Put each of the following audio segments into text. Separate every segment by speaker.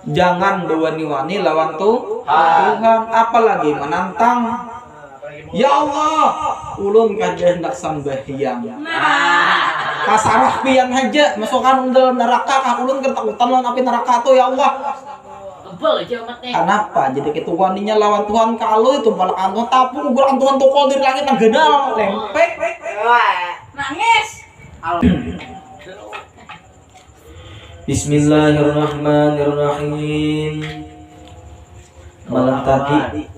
Speaker 1: Jangan berwani-wani lawan Tuhan, apalagi menantang. Ya Allah, ulun kada hendak sambahyang. Kasarah pian aja masukkan dalam neraka, kah ulun ketakutan lawan api neraka tuh ya Allah. Kenapa? Jadi kita waninya lawan Tuhan kalau itu balakan Tuhan tapu ukuran Tuhan tuh kalau di langit nang gedal lempek.
Speaker 2: Nangis.
Speaker 1: Bismillahirrahmanirrahim. Malam tadi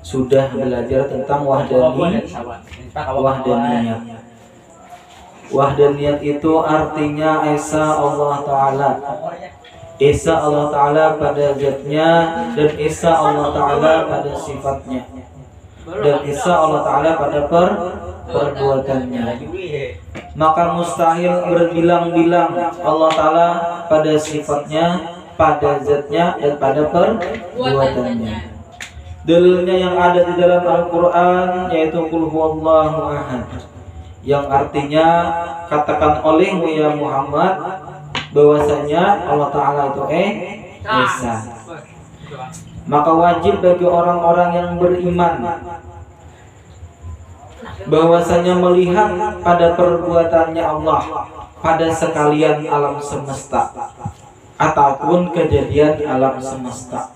Speaker 1: sudah belajar tentang wahdaniyah. Wahdaniyah itu artinya esa Allah Ta'ala. Esa Allah Ta'ala pada zatnya, dan esa Allah Ta'ala pada sifatnya, dan esa Allah Ta'ala pada perbuatannya. Maka mustahil berbilang-bilang Allah Ta'ala pada sifatnya, pada zatnya, dan pada perbuatannya. Dalilnya yang ada di dalam Al-Quran yaitu Qul huwallahu ahad, yang artinya katakan olehmu ya Muhammad bahwasanya Allah Ta'ala itu Esa. Maka wajib bagi orang-orang yang beriman bahwasanya melihat pada perbuatannya Allah pada sekalian alam semesta ataupun kejadian alam semesta.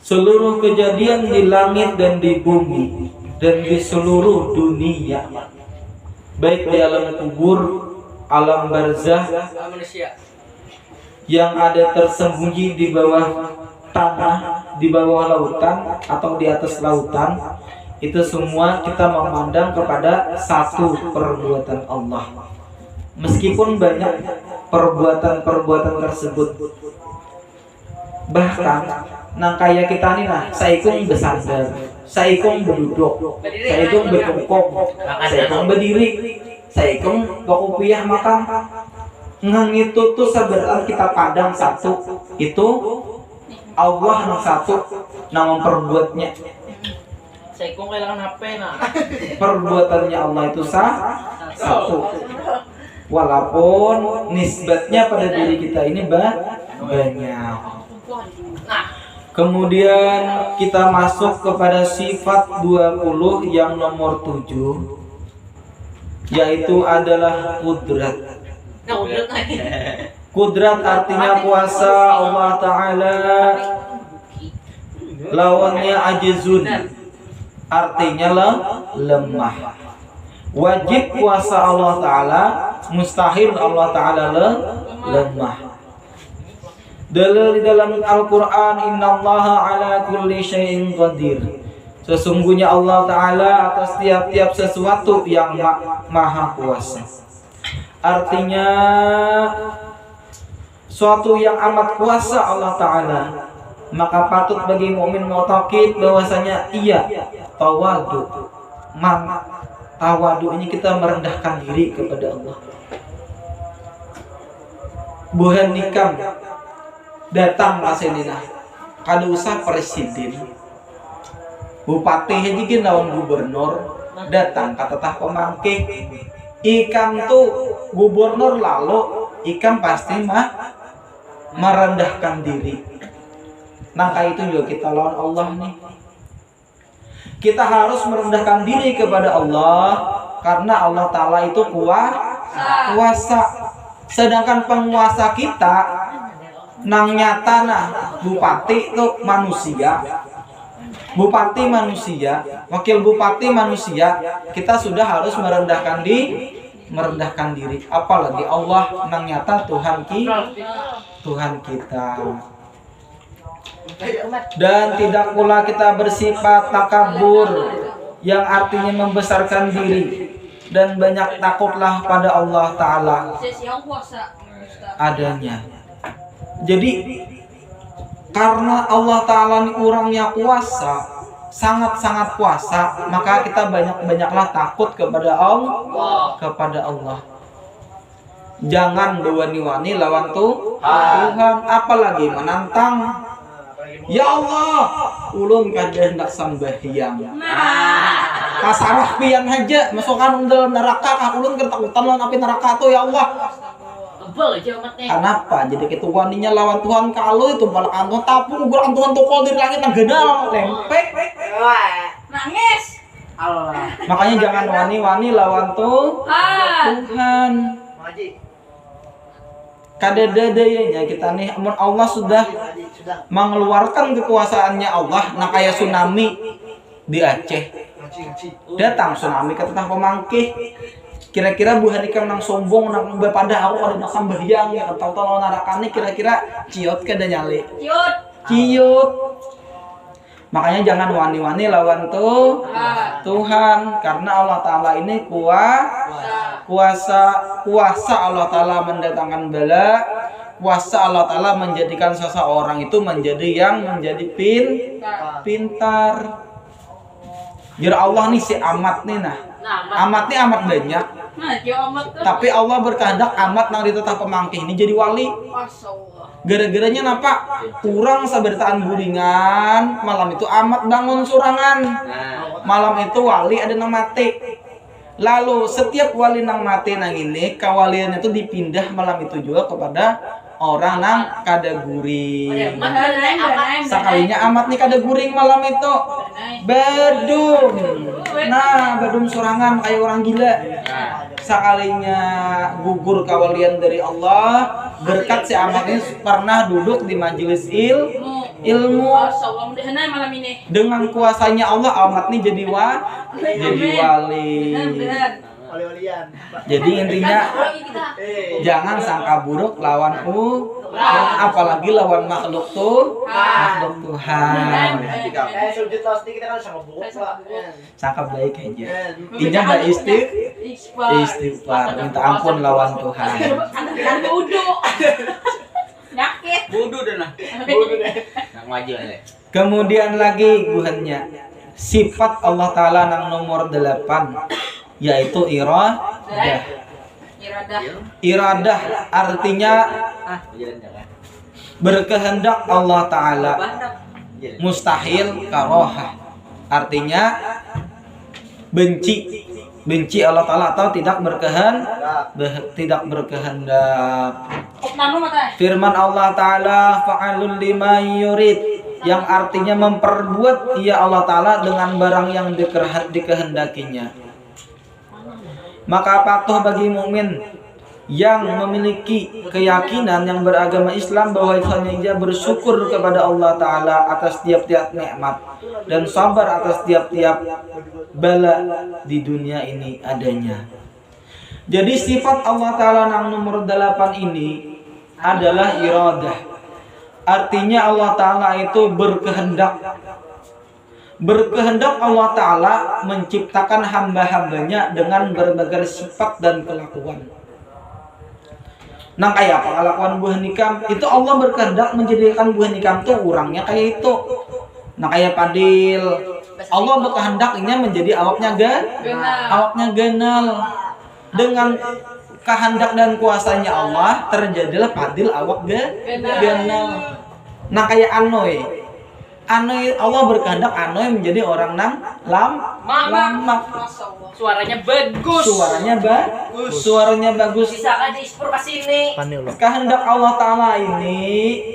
Speaker 1: Seluruh kejadian di langit dan di bumi dan di seluruh dunia, baik di alam kubur, alam barzah, yang ada tersembunyi di bawah tanah, di bawah lautan atau di atas lautan, itu semua kita memandang kepada satu perbuatan Allah. Meskipun banyak perbuatan-perbuatan tersebut, bahkan nang kaya kita nih nah, saikung bersandar, saikung berduduk, saikung berkongkong, saikung berdiri, saikung bakupiah makan. Ngang itu tuh sebenarnya kita pandang satu, itu Allah nang satu nang memperbuatnya.
Speaker 2: Saikung kehilangan HP nah.
Speaker 1: Perbuatannya Allah itu satu. Walaupun nisbatnya pada diri kita ini banyak. Kemudian kita masuk kepada sifat 20 yang nomor 7, yaitu adalah kudrat. Kudrat artinya kuasa Allah Ta'ala. Lawannya ajizun, artinya lemah. Wajib kuasa Allah Ta'ala, mustahil Allah Ta'ala lemah. Dalil di dalam Al-Quran, innallaha ala kulli syai'in qadir. Sesungguhnya Allah Ta'ala atas tiap-tiap sesuatu yang maha kuasa. Artinya suatu yang amat kuasa Allah Ta'ala. Maka patut bagi mukmin mu'taqid bahwasanya iya tawadu. Tawadu ini kita merendahkan diri kepada Allah. Buhan nikam datang lasenina kada usah presiden, bupati hiji lawan gubernur datang kata tah pemangke ikam tuh gubernur lalu ikam pasti merendahkan diri. Nah kayak itu juga kita lawan Allah nih, kita harus merendahkan diri kepada Allah karena Allah Ta'ala itu kuasa. Sedangkan penguasa kita nang nyata nah bupati itu manusia, bupati manusia, wakil bupati manusia, kita sudah harus merendahkan diri, apalagi Allah nang nyata Tuhan kita. Dan tidak pula kita bersifat takabur yang artinya membesarkan diri, dan banyak takutlah pada Allah Ta'ala adanya. Jadi karena Allah Ta'ala ini orangnya kuasa, sangat-sangat kuasa, maka kita banyak-banyaklah takut kepada Allah. Jangan berwani-wani lawan Tuhan, apalagi menantang. Ya Allah, ulun kada hendak sambahyang. Kasarah pian aja masukkan dalam neraka, kah ulun ketakutan lawan api neraka tuh ya Allah.
Speaker 2: Tebel aja umatnya.
Speaker 1: Kenapa? Jadi itu waninya lawan Tuhan kalau itu malah antuan tapung ukur Tuhan tokol dari langit nang genal lempek.
Speaker 2: Nangis. Allah.
Speaker 1: Makanya jangan wani-wani lawan Tuhan. Kadededenya kita nih, amun Allah sudah mengeluarkan kekuasaannya Allah, nah kayak tsunami di Aceh. Datang tsunami ke tentang pemangkih. Kira-kira Bu Hanikam nang sombong nang pada aku ada nang sambahyang ya tahu-tahu narakane kira-kira ciot kada nyali. Ciut. Makanya jangan wani-wani lawan Tuhan karena Allah Ta'ala ini kuasa Allah Ta'ala mendatangkan bala, kuasa Allah Ta'ala menjadikan seseorang itu menjadi pintar. Jadi Allah nih si amat nih amat nih amat banyak. Tapi Allah berkehendak amat nang ditetap pemangkih ini jadi wali. Gara-garanya napa? Kurang saberitaan guringan, malam itu amat bangun surangan. Malam itu wali ada nang mati. Lalu setiap wali nang mati nang ini kawalian itu dipindah malam itu juga kepada orang nang kada guring. Sekalinya amat nih kada guring malam itu. Bedum. Nah, bedum surangan kayak orang gila. Sekalinya gugur kawalian dari Allah berkat si amat ini pernah duduk di majelis ilmu. Dengan kuasanya Allah amat ini jadi wali. Jadi intinya jangan sangka buruk lawan apalagi lawan makhluk Tuhan. Sangka baik aja. Intinya mbak istighfar, minta ampun lawan Tuhan.
Speaker 2: Bodoh deh nah.
Speaker 1: Kemudian lagi buhannya sifat Allah Ta'ala nang nomor 8 yaitu iradah artinya berkehendak Allah Ta'ala. Mustahil karohah artinya benci Allah Ta'ala atau tidak berkehendak. Firman Allah Ta'ala fa'alul lima yurid yang artinya memperbuat ia Allah Ta'ala dengan barang yang dikehendakinya. Maka patuh bagi mukmin yang memiliki keyakinan yang beragama Islam bahwa ia bersyukur kepada Allah Ta'ala atas tiap-tiap nikmat dan sabar atas tiap-tiap bala di dunia ini adanya. Jadi sifat Allah Ta'ala yang nomor 8 ini adalah iradah. Artinya Allah Ta'ala itu berkehendak. Berkehendak Allah Ta'ala menciptakan hamba-hambanya dengan berbagai sifat dan kelakuan. Nah kayak apa kelakuan Bu Hanikam? Itu Allah berkehendak menjadikan Bu Hanikam tuh orangnya kayak itu. Nah kayak Padil, Allah berkehendaknya menjadi awaknya ganal. Dengan kehendak dan kuasanya Allah terjadilah Padil awak ganal. Nah kayak Anoy Allah berkehendak Anoy menjadi orang nang lamak. Suaranya bagus.
Speaker 2: Bisa kan diekspor ke sini.
Speaker 1: Kehendak Allah Ta'ala ini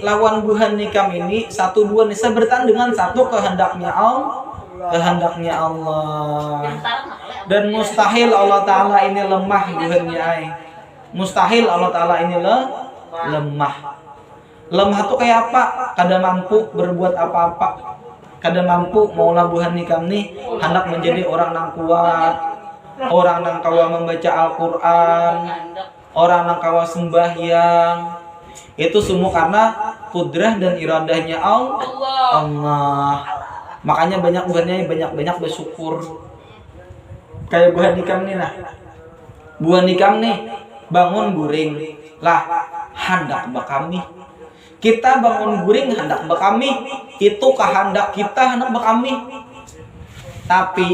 Speaker 1: lawan Bu Hanikam ini 1-2 bisa bertahan dengan satu kehendaknya Allah. Dan mustahil Allah Ta'ala ini lemah buhannya. Mustahil Allah Ta'ala ini lemah. Lemah tuh kayak apa? Kada mampu berbuat apa-apa. Kada mampu maulah Bu Hanikam nih hendak menjadi orang nang kuat, orang nang kawa membaca Al-Quran, orang nang kawa sembahyang. Itu semua karena kudrah dan iradahnya Allah. Makanya banyak bersyukur. Kayak Bu Hanikam nih Bu Hanikam nih bangun guring lah hendak bakami. Kita bangun guring hendak bekami, itu kehendak kita hendak bekami. Tapi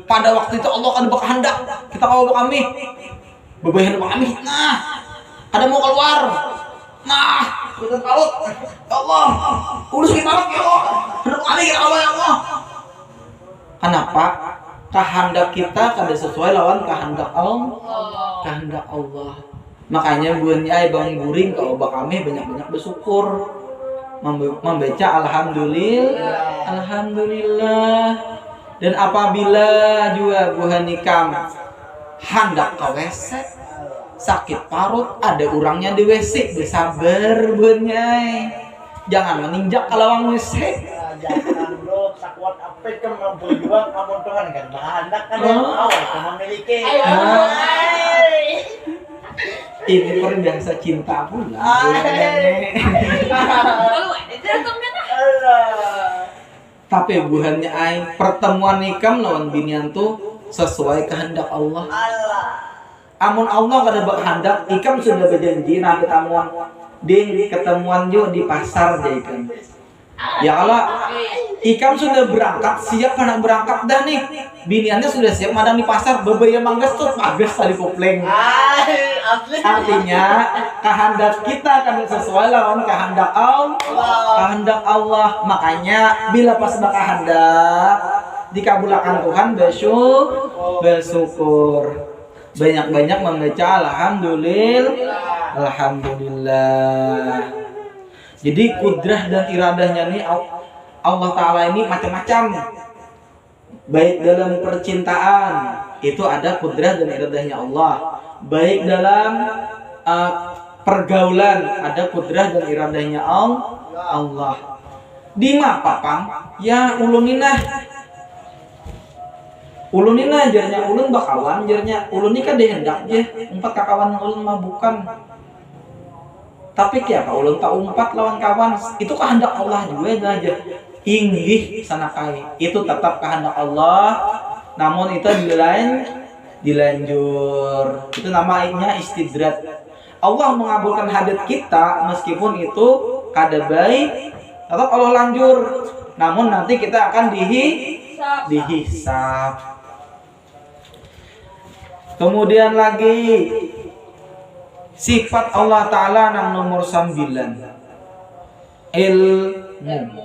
Speaker 1: pada waktu itu Allah kan berkehendak kita mau bekami, bebahan bekami. Nah, ada mau keluar. Nah, kita palut. Ya Allah, urus kita ya Allah. Hendak kali ya Allah ya Allah. Kenapa? Kehendak kita kada sesuai lawan kehendak Allah. Makanya buahnya bang guring kalau kami banyak-banyak bersyukur, membaca alhamdulillah. Dan apabila juga buah nikam hendak ke WC, sakit parut, ada orangnya di WC, bersabar buahnya. Jangan meninjak ke lawang WC.
Speaker 3: Jangan bro, sakwat apa kan berjuang amun Tuhan kan hendak kan yang awal memiliki.
Speaker 1: Ini peribahasa cinta pula. Tapi buhannya aing pertemuan nikam lawan binian tuh sesuai kehendak Allah. Amun Allah kada berkehendak, ikam sudah berjanji nah ketemuan di ketemuan jo di pasar deh kan. Ya kalau ikam sudah berangkat, siap karena berangkat dah nih. Biniannya sudah siap madang di pasar, bebaya manggas tuh pagas tadi popleng. Artinya kehendak kita akan sesuai lawan kehendak Allah. Makanya bila pas kehendak dikabulkan Tuhan bersyukur. Banyak-banyak membaca alhamdulillah. Jadi kudrah dan iradahnya nih Allah Ta'ala ini macam-macam. Baik dalam percintaan itu ada kudrah dan iradahnya Allah. Baik dalam pergaulan ada kudrah dan iradahnya Allah. Di mapa pang? Ya uluninah jarnya ulun bakawan jarnya ulun ini kan dihendak je empat kakawan ulun mah bukan. Tapi apa ulun tak umpat lawan kawan itu kehendak Allah juga aja. Inggih sanakai itu tetap kehendak Allah, namun itu dilanjur. Itu namanya istidrat. Allah mengabulkan hajat kita meskipun itu kada baik, tetap Allah lanjur. Namun nanti kita akan dihisab. Kemudian lagi sifat Allah Ta'ala yang nomor 9 ilmu.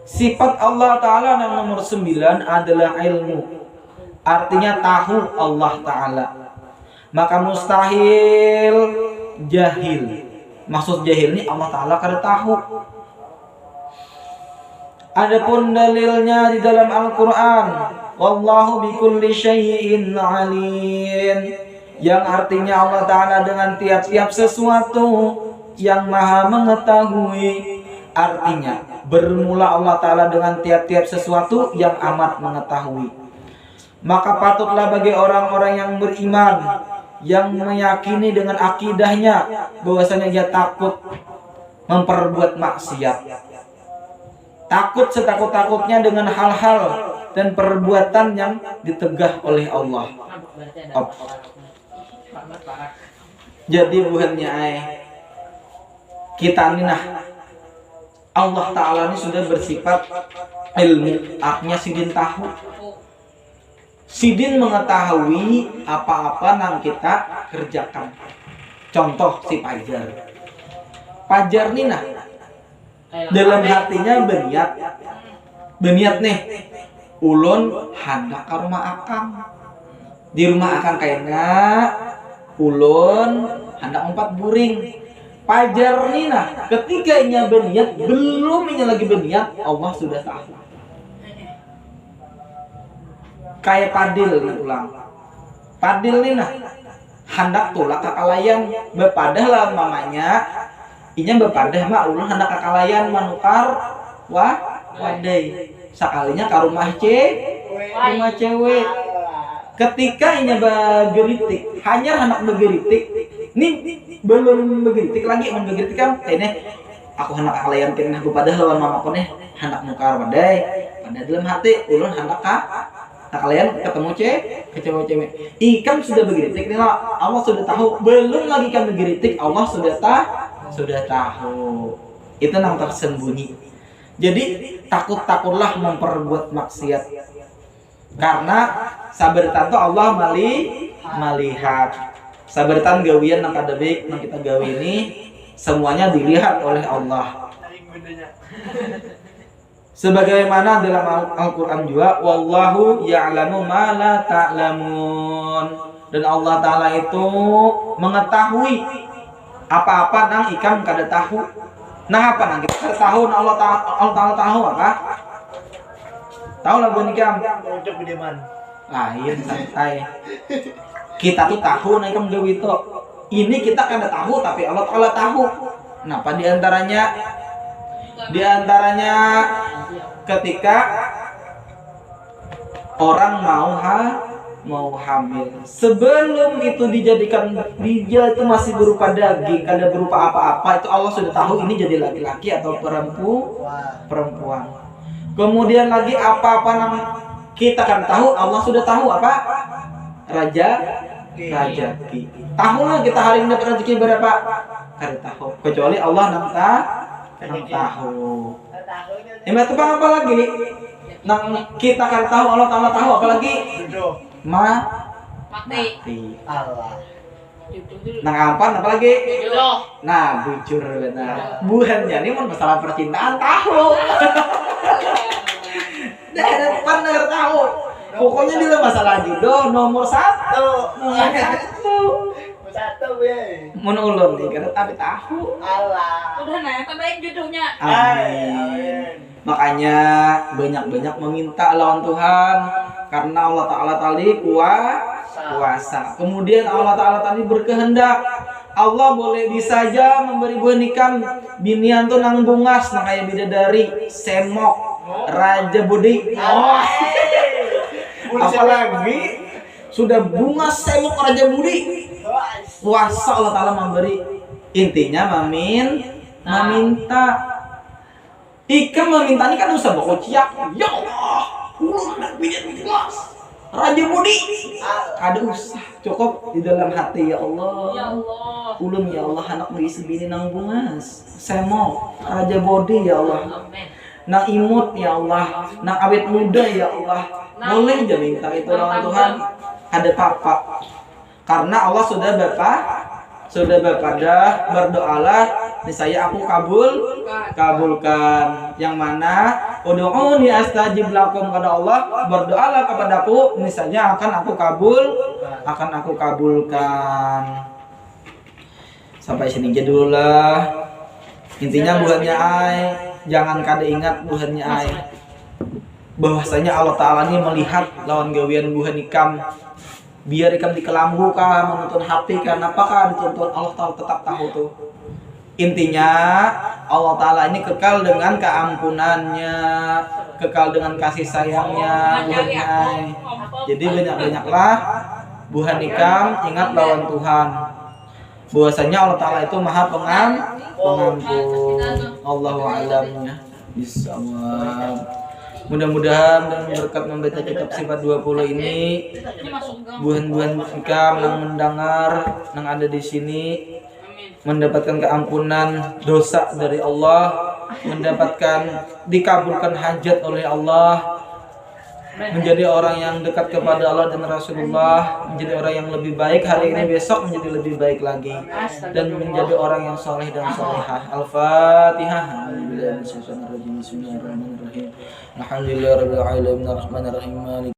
Speaker 1: Sifat Allah Ta'ala yang nomor 9 adalah ilmu. Artinya tahu Allah Ta'ala. Maka mustahil jahil. Maksud jahil ini Allah Ta'ala kada tahu. Adapun dalilnya di dalam Al-Quran, wallahu bikulli syai'in alim, yang artinya Allah Ta'ala dengan tiap-tiap sesuatu yang maha mengetahui. Artinya bermula Allah Ta'ala dengan tiap-tiap sesuatu yang amat mengetahui. Maka patutlah bagi orang-orang yang beriman, yang meyakini dengan akidahnya bahwasanya dia takut memperbuat maksiat, takut setakut-takutnya dengan hal-hal dan perbuatan yang ditegah oleh Allah. Jadi buhannya kita ini Allah Ta'ala ini sudah bersifat ilmu. Artinya sidin tahu, sidin mengetahui apa-apa yang kita kerjakan. Contoh si Pajar nih dalam hatinya berniat nih ulun hendak ke rumah akang. Di rumah akang kayaknya ulun hendak 4 buring. Pajar nih ketika inya berniat, belum inya lagi berniat, Allah sudah tahu. Kayak padil nih ulang. Padil nih hendak tulak kakalayan bepadah lah mamanya. Inya bepadah mah ulun hendak kakalayan manukar wadai. Sekalinya ke rumah cewek. Ketika inya bageritik, hanya hendak bageritik. Nih belum begeritik lagi, menggeritik kan ini aku hendak kakalayan kena bepadah lawan mamaku nih hendak nukar wadai. Pada dalam hati ulun hendak kalian ketemu cewek. Ikan sudah begeritik nih lah. Allah sudah tahu. Belum lagi kan begeritik, Allah sudah tahu. Itu namanya tersembunyi. Jadi takutlah memperbuat maksiat. Karena sabartan tuh Allah melihat. Sabartan gawian nang kadebik nang kita gawi ini semuanya dilihat oleh Allah. Sebagaimana dalam Al-Quran juga, wallahu ya'lamu ma la ta'lamun. Dan Allah Ta'ala itu mengetahui apa-apa nang ikam kada tahu. Nah apa nang kita kada tahu, Allah Ta'ala tahu apa? Tahu lah bukan ikam?
Speaker 3: Untuk bideman.
Speaker 1: Lain santai. Kita tuh tahu nang ikam dewi itu. Ini kita kada tahu tapi Allah Ta'ala tahu. Nah apa diantaranya? Diantaranya ketika orang mau hamil, sebelum itu dijadikan dia itu masih berupa daging, kada berupa apa-apa, itu Allah sudah tahu ini jadi laki-laki atau perempuan. Kemudian lagi apa-apa yang kita kan tahu, Allah sudah tahu apa? Rezeki. Tahu lah kita hari ini dapat rezeki berapa? Kada tahu. Kecuali Allah nang tahu. Ini apa lagi? Nang kita kan tahu, Allah Ta'ala tahu, apalagi mati.
Speaker 3: Allah.
Speaker 1: Nang ampan apalagi?
Speaker 2: Jodoh.
Speaker 1: Nah, bujur benar. Bukannya ini mau masalah percintaan tahu. Depan nggak tahu. Pokoknya dia masalah jodoh nomor 1.
Speaker 3: Satu ya.
Speaker 1: Menulun nih, karena tapi tahu.
Speaker 3: Allah.
Speaker 2: Udah nah, baik jodohnya.
Speaker 1: Amin. Makanya banyak-banyak meminta lawan Tuhan, karena Allah Ta'ala tadi kuasa. Kemudian Allah Ta'ala tadi berkehendak. Allah boleh saja memberi buah nikam binian tuh nang bungas, nang kayak bidadari, semok, raja budi. Apalagi sudah bungas, semok, raja budi. Kuasa Allah Ta'ala memberi. Intinya meminta. Ikam meminta ini kan usah bawa ciak. Ya Allah, ulun dan binian jelas. Raja budi. Ada usah, cukup di dalam hati. Ya Allah.
Speaker 2: Ya Allah.
Speaker 1: Ulun ya Allah anak bisi bini nang bungas, semok, raja bodi ya Allah.
Speaker 2: Amin.
Speaker 1: Nang imut ya Allah, nang awet muda ya Allah. Boleh aja minta itu lawan Tuhan. Ada papa. Karena Allah sudah dah berdoalah, niscaya aku kabulkan. Yang mana ud'uuni astajib lakum, kata Allah, berdoalah kepadaku, niscaya akan aku kabulkan. Sampai sini aja dulu lah. Intinya buhannya jangan kada ingat buhannya bahwasanya Allah Ta'ala ini melihat lawan gawian buhan ikam. Biar ikam dikelambu kah, menuntun hati kah, apakah dituntun, Allah Ta'ala tetap tahu tuh. Intinya Allah Ta'ala ini kekal dengan keampunannya, kekal dengan kasih sayangnya buhannya. Jadi banyak-banyaklah buhan ikam ingat lawan Tuhan. Bahwasanya Allah Ta'ala itu maha pengampun. Allahu a'lamnya bisawab. Mudah-mudahan dengan berkat membaca kitab sifat 20 ini, buhan-buhan ikam yang mendengar, yang ada di sini mendapatkan keampunan dosa dari Allah, mendapatkan dikabulkan hajat oleh Allah, menjadi orang yang dekat kepada Allah dan Rasulullah, menjadi orang yang lebih baik hari ini, besok menjadi lebih baik lagi, dan menjadi orang yang soleh dan solehah. Al-Fatihah. Bismillahirrahmanirrahim. Alhamdulillahirabbil alamin arrahmanirrahim.